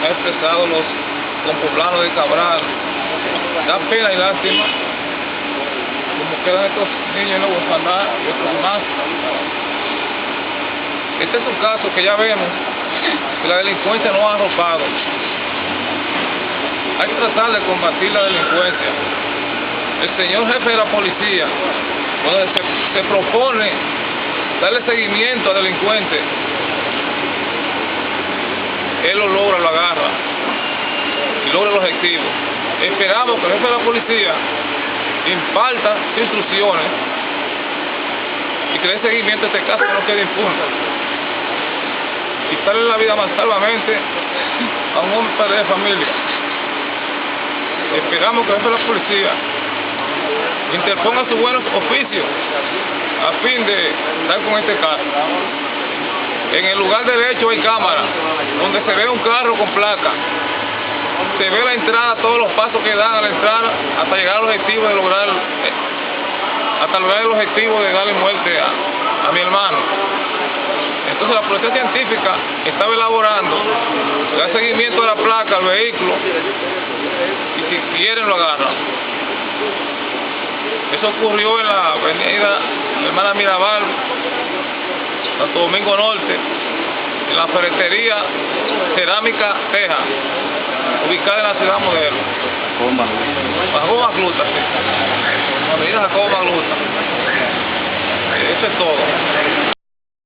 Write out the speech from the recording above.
ha expresado los compoblanos de Cabral. Da pena y lástima como quedan estos niños en la orfandad y otros más. Este es un caso que ya vemos que la delincuencia no ha arropado. Hay que tratar de combatir la delincuencia. El señor jefe de la policía, cuando se propone darle seguimiento a delincuentes, él lo logra, lo agarra y logra el objetivo. Esperamos que el jefe de la policía imparta instrucciones y que dé seguimiento a este caso que no quede impune. Quitarle la vida más salvamente a un hombre padre de familia. Esperamos que el jefe de la policía interponga sus buenos oficios a fin de dar con este caso. En el lugar del hecho hay cámaras donde se ve un carro con placa, se ve la entrada, todos los pasos que dan a la entrada hasta llegar al objetivo de lograr, el objetivo de darle muerte a mi hermano. Entonces la policía científica estaba elaborando, da seguimiento de la placa al vehículo y si quieren lo agarran. Eso ocurrió en la avenida Hermana Mirabal, Santo Domingo Norte, en la ferretería Cerámica Teja, ubicada en la ciudad Modelo. Jacobo Magluta, sí. Avenida Jacobo Magluta. Eso es todo.